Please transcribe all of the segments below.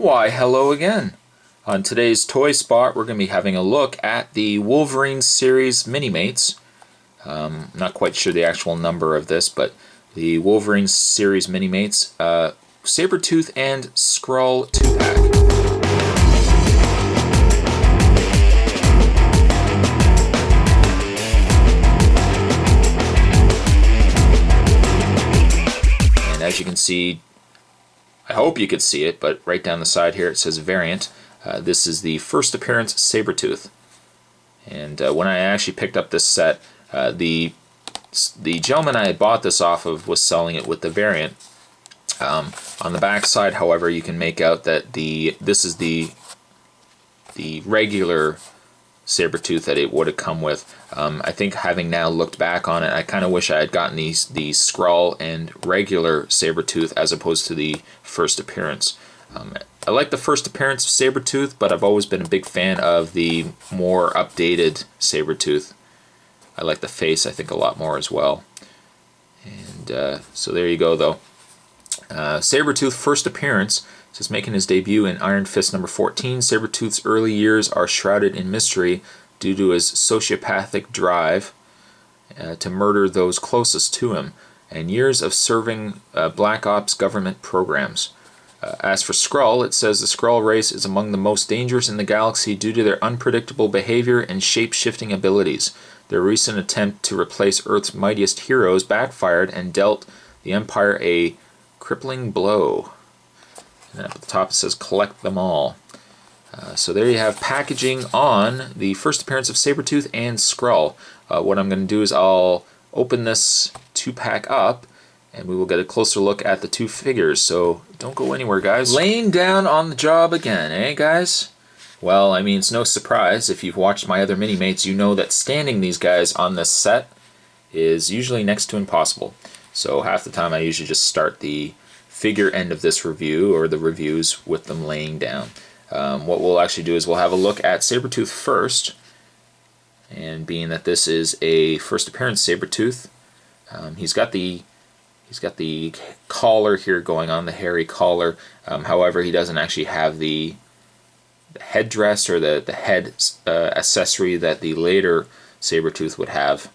Why, hello again. On today's Toy Spot, we're going to be having a look at the Wolverine series Minimates. Not quite sure the actual number of this, but the Wolverine series Minimates, Sabretooth and Skrull 2-pack. And as you can see, I hope you could see it, but right down the side here it says variant. This is the first appearance Sabretooth. And when I actually picked up this set, the gentleman I had bought this off of was selling it with the variant. On the back side, however, you can make out that this is the regular Sabretooth that it would have come with. I think having now looked back on it, I kind of wish I had gotten the Skrull and regular Sabretooth as opposed to the first appearance. I like the first appearance of Sabretooth, but I've always been a big fan of the more updated Sabretooth. I like the face, I think, a lot more as well. And so there you go, though. Sabretooth first appearance. Says making his debut in Iron Fist number 14, Sabretooth's early years are shrouded in mystery due to his sociopathic drive to murder those closest to him, and years of serving Black Ops government programs. As for Skrull, it says the Skrull race is among the most dangerous in the galaxy due to their unpredictable behavior and shape-shifting abilities. Their recent attempt to replace Earth's mightiest heroes backfired and dealt the Empire a crippling blow. And up at the top it says collect them all. So there you have packaging on the first appearance of Sabretooth and Skrull. What I'm going to do is I'll open this 2-pack up and we will get a closer look at the two figures. So don't go anywhere, guys. Laying down on the job again, eh, guys? Well, I mean, it's no surprise. If you've watched my other Minimates, you know that standing these guys on this set is usually next to impossible. So half the time I usually just start the figure end of this review, or the reviews, with them laying down. What we'll actually do is we'll have a look at Sabretooth first, and being that this is a first appearance Sabretooth, he's got the collar here going on, the hairy collar. However, he doesn't actually have the headdress or the head accessory that the later Sabretooth would have.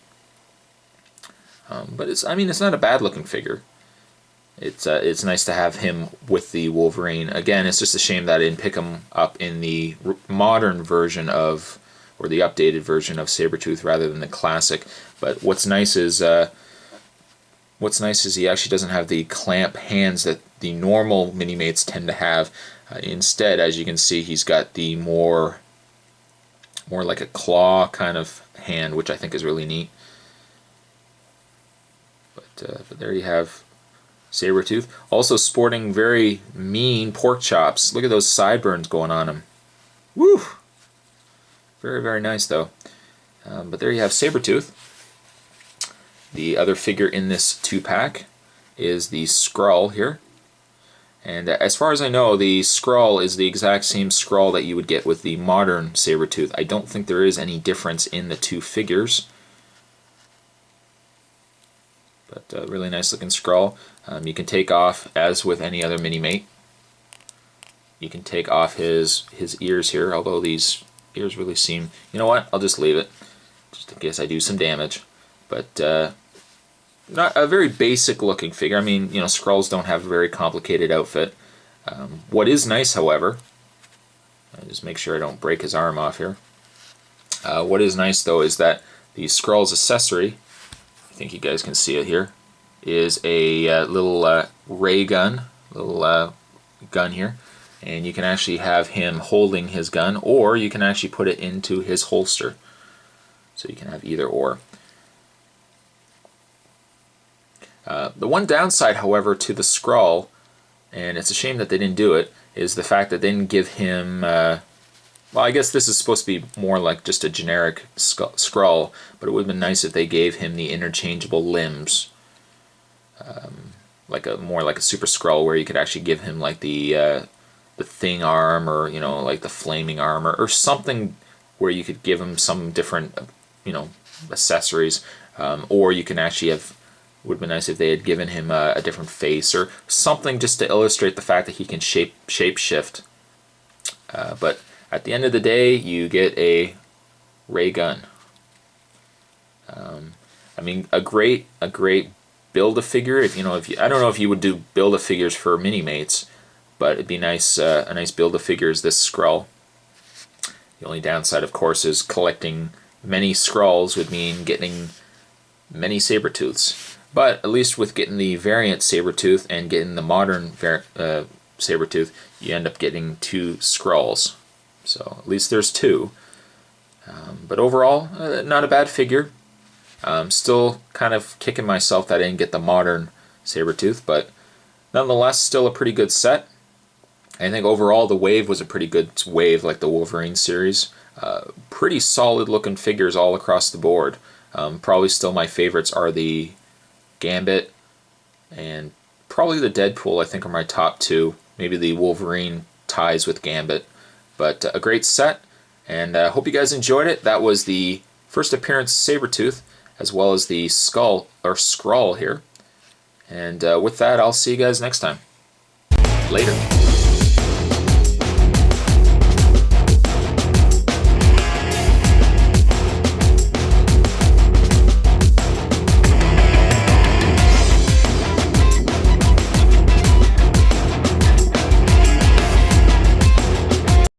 But it's not a bad looking figure. It's nice to have him with the Wolverine. Again, it's just a shame that I didn't pick him up in the modern version of, or the updated version of Sabretooth rather than the classic. But what's nice is he actually doesn't have the clamp hands that the normal Minimates tend to have. Instead, as you can see, he's got the more like a claw kind of hand, which I think is really neat. But there you have Sabretooth, also sporting very mean pork chops. Look at those sideburns going on him. Woo! Very, very nice, though. But there you have Sabretooth. The other figure in this 2-pack is the Skrull here. And as far as I know, the Skrull is the exact same Skrull that you would get with the modern Sabretooth. I don't think there is any difference in the two figures. But really nice looking Skrull. You can take off, as with any other Minimate, you can take off his ears here, although these ears really seem... You know what? I'll just leave it, just in case I do some damage. But not a very basic looking figure. I mean, you know, Skrulls don't have a very complicated outfit. What is nice, however, I'll just make sure I don't break his arm off here. What is nice, though, is that the Skrull's accessory, I think you guys can see it here, is a little ray gun, gun here, and you can actually have him holding his gun, or you can actually put it into his holster. So you can have either or. The one downside, however, to the Skrull, and it's a shame that they didn't do it, is the fact that they didn't give him... well, I guess this is supposed to be more like just a generic Skrull, but it would have been nice if they gave him the interchangeable limbs. More like a Super Skrull, where you could actually give him like the Thing arm, or like the flaming arm, or something where you could give him some different accessories, or you can actually have... Would have been nice if they had given him a different face or something, just to illustrate the fact that he can shape shift But at the end of the day, you get a ray gun. I mean, a great build-a-figure. If I don't know if you would do build-a-figures for Minimates, but it'd be nice. A nice build-a-figure is this Skrull. The only downside, of course, is collecting many Skrulls would mean getting many Sabretooths. But at least with getting the variant Sabretooth and getting the modern Sabretooth, you end up getting 2 Skrulls. So at least there's 2. But overall, not a bad figure. Still kind of kicking myself that I didn't get the modern Sabretooth, but nonetheless, still a pretty good set. I think overall the wave was a pretty good wave, like the Wolverine series. Pretty solid looking figures all across the board. Probably still my favorites are the Gambit and probably the Deadpool, I think, are my top 2. Maybe the Wolverine ties with Gambit. But a great set, and I hope you guys enjoyed it. That was the first appearance Sabretooth, as well as the Skrull here. And with that, I'll see you guys next time. Later.